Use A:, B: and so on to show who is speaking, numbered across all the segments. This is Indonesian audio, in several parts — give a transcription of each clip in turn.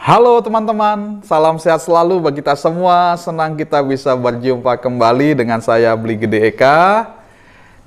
A: Halo teman-teman, salam sehat selalu bagi kita semua. Senang kita bisa berjumpa kembali dengan saya Bli Gede Eka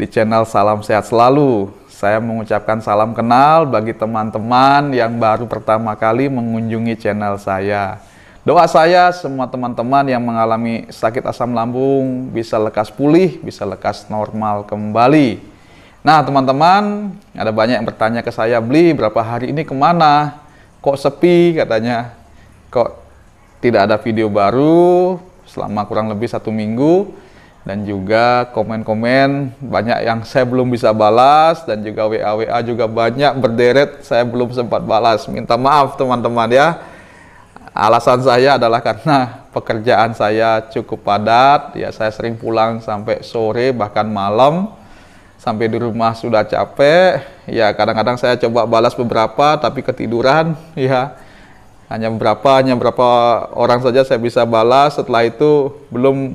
A: di channel Salam Sehat Selalu. Saya mengucapkan salam kenal bagi teman-teman yang baru pertama kali mengunjungi channel saya. Doa saya semua teman-teman yang mengalami sakit asam lambung bisa lekas pulih, bisa lekas normal kembali. Nah teman-teman, ada banyak yang bertanya ke saya, Bli berapa hari ini kemana? Kok sepi katanya, kok tidak ada video baru selama kurang lebih 1 minggu, dan juga komen-komen banyak yang saya belum bisa balas, dan juga WA juga banyak berderet saya belum sempat balas. Minta maaf teman-teman ya. Alasan saya adalah karena pekerjaan saya cukup padat, ya saya sering pulang sampai sore bahkan malam. Sampai di rumah sudah capek, ya kadang-kadang saya coba balas beberapa tapi ketiduran, ya hanya beberapa orang saja saya bisa balas. Setelah itu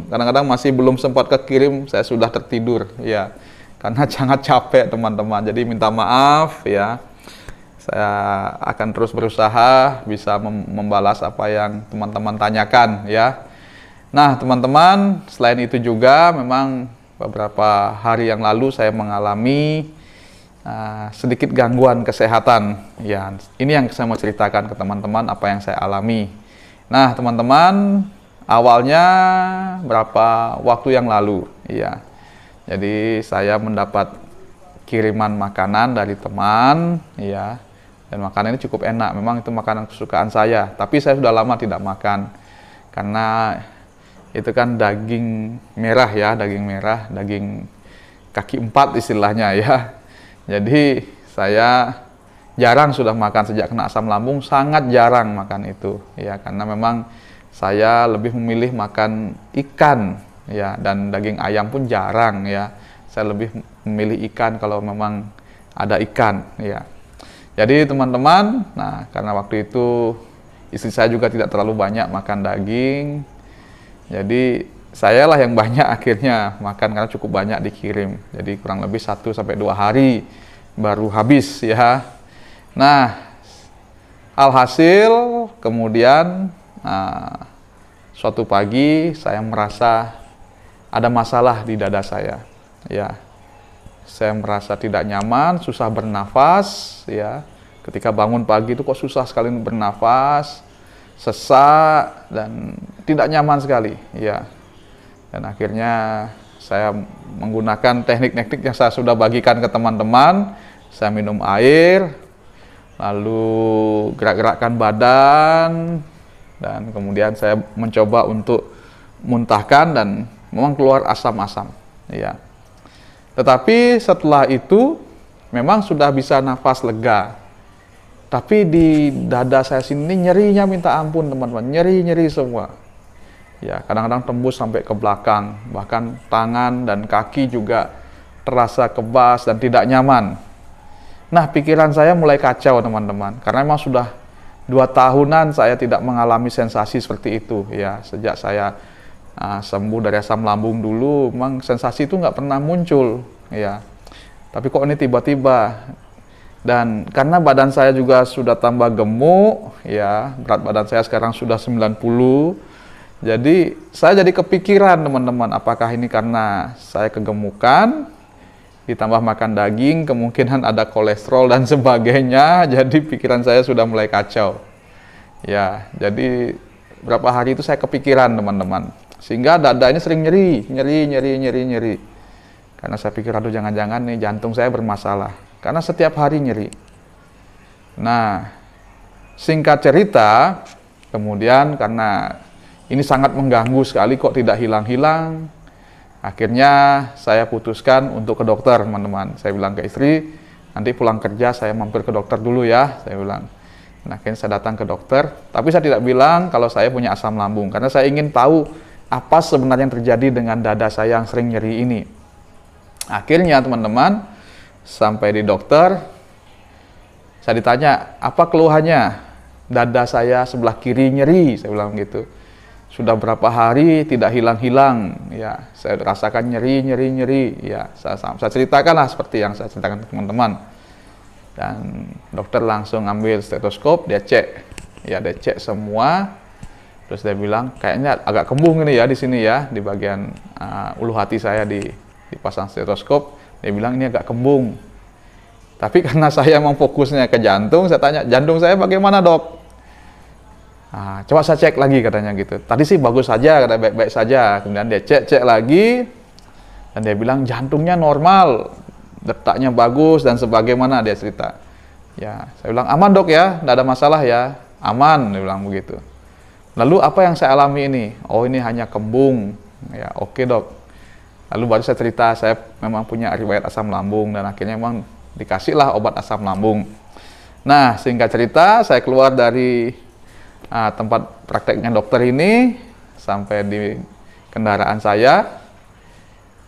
A: kadang-kadang masih belum sempat kekirim, saya sudah tertidur, ya karena sangat capek teman-teman. Jadi minta maaf ya, saya akan terus berusaha bisa membalas apa yang teman-teman tanyakan ya. Nah teman-teman, selain itu juga memang beberapa hari yang lalu saya mengalami sedikit gangguan kesehatan. Ya, ini yang saya mau ceritakan ke teman-teman apa yang saya alami. Nah, teman-teman, awalnya berapa waktu yang lalu, ya. Jadi saya mendapat kiriman makanan dari teman, ya. Dan makanan ini cukup enak. Memang itu makanan kesukaan saya. Tapi saya sudah lama tidak makan karena itu kan daging merah ya, daging kaki 4 istilahnya ya. Jadi saya jarang sudah makan sejak kena asam lambung, sangat jarang makan itu ya, karena memang saya lebih memilih makan ikan ya, dan daging ayam pun jarang ya. Saya lebih memilih ikan kalau memang ada ikan ya. Jadi teman-teman, nah karena waktu itu istri saya juga tidak terlalu banyak makan daging. Jadi saya lah yang banyak akhirnya makan karena cukup banyak dikirim. Jadi kurang lebih 1-2 hari baru habis ya. Nah, alhasil kemudian suatu pagi saya merasa ada masalah di dada saya. Ya, saya merasa tidak nyaman, susah bernafas. Ya, ketika bangun pagi itu kok susah sekali bernafas, sesak dan tidak nyaman sekali ya. Dan akhirnya saya menggunakan teknik-teknik yang saya sudah bagikan ke teman-teman. Saya minum air, lalu gerak-gerakkan badan, dan kemudian saya mencoba untuk muntahkan dan memang keluar asam-asam ya. Tetapi setelah itu memang sudah bisa nafas lega. Tapi di dada saya sini nyerinya minta ampun teman-teman, nyeri semua. Ya, kadang-kadang tembus sampai ke belakang, bahkan tangan dan kaki juga terasa kebas dan tidak nyaman. Nah, pikiran saya mulai kacau teman-teman, karena memang sudah 2 tahunan saya tidak mengalami sensasi seperti itu. Ya, sejak saya sembuh dari asam lambung dulu, memang sensasi itu nggak pernah muncul. Ya, tapi kok ini tiba-tiba. Dan karena badan saya juga sudah tambah gemuk, ya berat badan saya sekarang sudah 90, jadi saya jadi kepikiran teman-teman, apakah ini karena saya kegemukan, ditambah makan daging, kemungkinan ada kolesterol dan sebagainya, jadi pikiran saya sudah mulai kacau. Ya, jadi berapa hari itu saya kepikiran teman-teman, sehingga dada ini sering nyeri. Karena saya pikir, aduh jangan-jangan nih jantung saya bermasalah. Karena setiap hari nyeri. Nah, singkat cerita, kemudian karena ini sangat mengganggu sekali kok tidak hilang-hilang, akhirnya saya putuskan untuk ke dokter teman-teman. Saya bilang ke istri, nanti pulang kerja saya mampir ke dokter dulu ya, saya bilang. Nah, akhirnya saya datang ke dokter, tapi saya tidak bilang kalau saya punya asam lambung, karena saya ingin tahu apa sebenarnya yang terjadi dengan dada saya yang sering nyeri ini. Akhirnya teman-teman, sampai di dokter, saya ditanya, apa keluhannya? Dada saya sebelah kiri nyeri, saya bilang gitu. Sudah berapa hari tidak hilang-hilang, ya. Saya rasakan nyeri, ya. Saya ceritakanlah seperti yang saya ceritakan ke teman-teman. Dan dokter langsung ambil stetoskop, dia cek. Ya, dia cek semua. Terus dia bilang, kayaknya agak kembung ini ya di sini ya, di bagian ulu hati saya dipasang stetoskop. Dia bilang ini agak kembung. Tapi karena saya emang fokusnya ke jantung, saya tanya, jantung saya bagaimana dok? Nah, coba saya cek lagi katanya gitu. Tadi sih bagus saja, kata baik-baik saja. Kemudian dia cek lagi, dan dia bilang jantungnya normal, detaknya bagus dan sebagaimana dia cerita. Ya, saya bilang aman dok ya, tidak ada masalah ya, aman, dia bilang begitu. Lalu apa yang saya alami ini? Oh ini hanya kembung. Ya oke dok. Lalu baru saya cerita, saya memang punya riwayat asam lambung dan akhirnya memang dikasihlah obat asam lambung. Nah, singkat cerita, saya keluar dari tempat prakteknya dokter ini, sampai di kendaraan saya,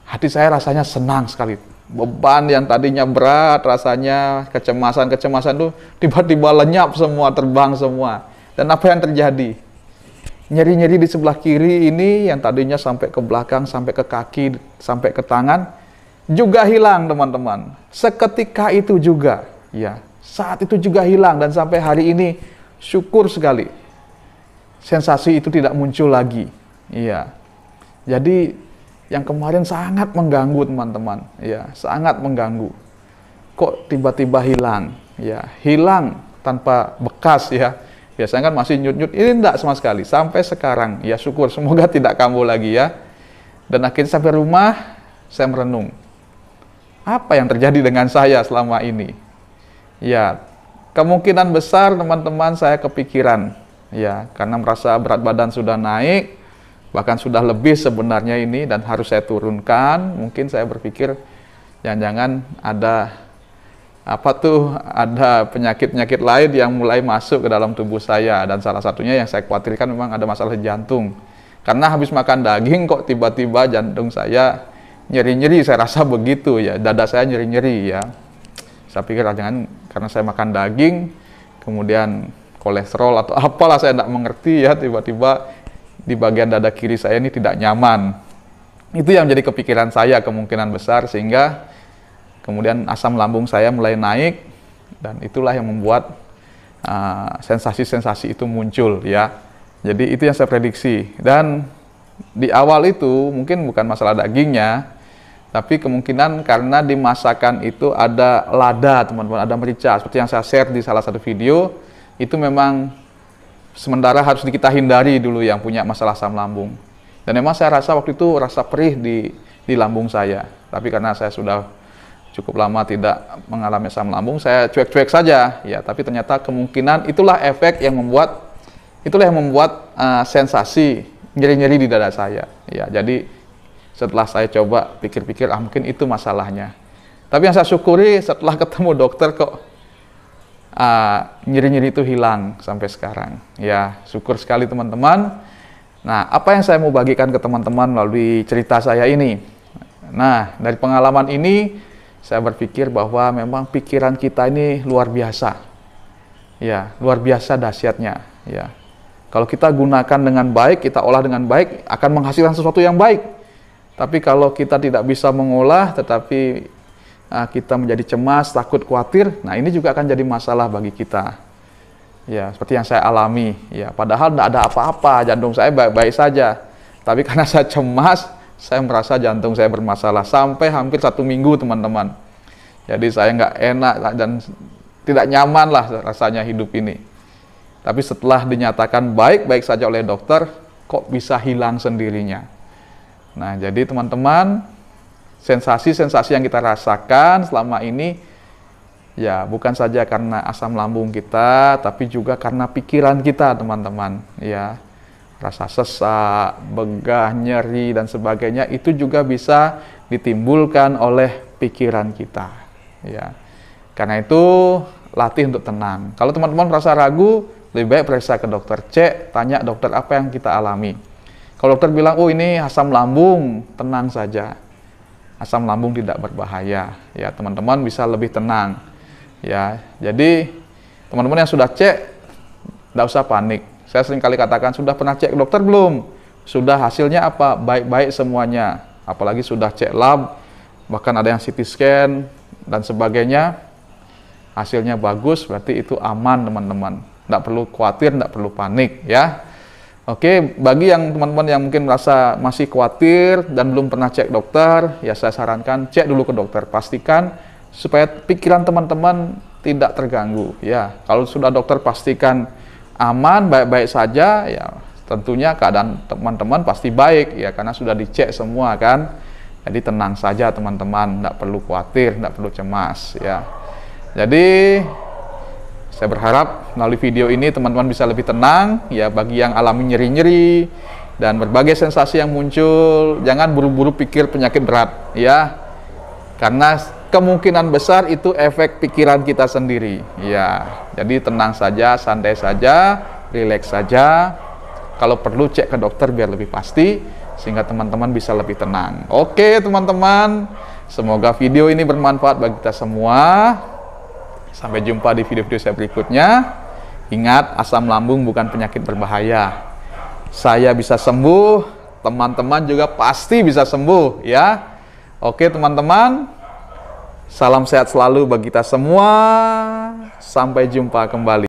A: hati saya rasanya senang sekali. Beban yang tadinya berat, rasanya kecemasan itu tiba-tiba lenyap semua, terbang semua. Dan apa yang terjadi? Nyeri-nyeri di sebelah kiri ini yang tadinya sampai ke belakang, sampai ke kaki, sampai ke tangan, juga hilang teman-teman. Seketika itu juga, ya, saat itu juga hilang dan sampai hari ini syukur sekali sensasi itu tidak muncul lagi. Iya. Jadi yang kemarin sangat mengganggu teman-teman, ya, sangat mengganggu. Kok tiba-tiba hilang? Ya, hilang tanpa bekas ya. Biasanya kan masih nyut-nyut, ini enggak sama sekali sampai sekarang. Ya syukur, semoga tidak kambuh lagi ya. Dan akhirnya sampai rumah saya merenung. Apa yang terjadi dengan saya selama ini? Ya, kemungkinan besar teman-teman saya kepikiran. Ya, karena merasa berat badan sudah naik, bahkan sudah lebih sebenarnya ini dan harus saya turunkan. Mungkin saya berpikir jangan-jangan ada penyakit-penyakit lain yang mulai masuk ke dalam tubuh saya, dan salah satunya yang saya khawatirkan memang ada masalah jantung. Karena habis makan daging kok tiba-tiba jantung saya nyeri-nyeri, saya rasa begitu ya, dada saya nyeri-nyeri ya. Saya pikir jangan karena saya makan daging, kemudian kolesterol atau apalah, saya tidak mengerti ya, tiba-tiba di bagian dada kiri saya ini tidak nyaman. Itu yang menjadi kepikiran saya kemungkinan besar, sehingga kemudian asam lambung saya mulai naik, dan itulah yang membuat sensasi-sensasi itu muncul ya. Jadi itu yang saya prediksi. Dan di awal itu mungkin bukan masalah dagingnya, tapi kemungkinan karena di masakan itu ada lada teman-teman, ada merica, seperti yang saya share di salah satu video. Itu memang sementara harus kita hindari dulu yang punya masalah asam lambung. Dan memang saya rasa waktu itu rasa perih di lambung saya, tapi karena saya sudah cukup lama tidak mengalami asam lambung, saya cuek-cuek saja ya. Tapi ternyata kemungkinan itulah efek yang membuat sensasi nyeri-nyeri di dada saya ya. Jadi setelah saya coba pikir-pikir, mungkin itu masalahnya. Tapi yang saya syukuri setelah ketemu dokter kok nyeri-nyeri itu hilang sampai sekarang ya. Syukur sekali teman-teman. Nah, apa yang saya mau bagikan ke teman-teman melalui cerita saya ini? Nah, dari pengalaman ini saya berpikir bahwa memang pikiran kita ini luar biasa ya, luar biasa dahsyatnya ya. Kalau kita gunakan dengan baik, kita olah dengan baik, akan menghasilkan sesuatu yang baik. Tapi kalau kita tidak bisa mengolah, tetapi kita menjadi cemas, takut, khawatir, nah ini juga akan jadi masalah bagi kita. Ya, seperti yang saya alami. Ya, padahal tidak ada apa-apa, jantung saya baik-baik saja. Tapi karena saya cemas, saya merasa jantung saya bermasalah sampai hampir 1 minggu, teman-teman. Jadi saya nggak enak dan tidak nyaman lah rasanya hidup ini. Tapi setelah dinyatakan baik-baik saja oleh dokter, kok bisa hilang sendirinya. Nah, jadi teman-teman, sensasi-sensasi yang kita rasakan selama ini, ya bukan saja karena asam lambung kita, tapi juga karena pikiran kita, teman-teman. Ya, rasa sesak, begah, nyeri, dan sebagainya, itu juga bisa ditimbulkan oleh pikiran kita. Ya, karena itu latih untuk tenang. Kalau teman-teman merasa ragu, lebih baik periksa ke dokter, cek, tanya dokter apa yang kita alami. Kalau dokter bilang, oh ini asam lambung, tenang saja. Asam lambung tidak berbahaya. Ya, teman-teman bisa lebih tenang. Ya, jadi teman-teman yang sudah cek, tidak usah panik. Saya sering kali katakan, sudah pernah cek dokter belum? Sudah, hasilnya apa? Baik-baik semuanya. Apalagi sudah cek lab, bahkan ada yang CT scan dan sebagainya. Hasilnya bagus, berarti itu aman teman-teman. Nggak perlu khawatir, nggak perlu panik ya. Oke, bagi yang teman-teman yang mungkin merasa masih khawatir dan belum pernah cek dokter, ya saya sarankan cek dulu ke dokter. Pastikan supaya pikiran teman-teman tidak terganggu ya. Kalau sudah dokter pastikan aman, baik-baik saja, ya tentunya keadaan teman-teman pasti baik ya, karena sudah dicek semua kan. Jadi tenang saja teman-teman, tidak perlu khawatir, tidak perlu cemas ya. Jadi saya berharap melalui video ini teman-teman bisa lebih tenang ya. Bagi yang alami nyeri-nyeri dan berbagai sensasi yang muncul, jangan buru-buru pikir penyakit berat ya, karena kemungkinan besar itu efek pikiran kita sendiri ya. Jadi tenang saja, santai saja, rileks saja. Kalau perlu cek ke dokter biar lebih pasti, sehingga teman-teman bisa lebih tenang. Oke teman-teman, semoga video ini bermanfaat bagi kita semua. Sampai jumpa di video-video saya berikutnya. Ingat, asam lambung bukan penyakit berbahaya. Saya bisa sembuh, teman-teman juga pasti bisa sembuh ya. Oke teman-teman, salam sehat selalu bagi kita semua. Sampai jumpa kembali.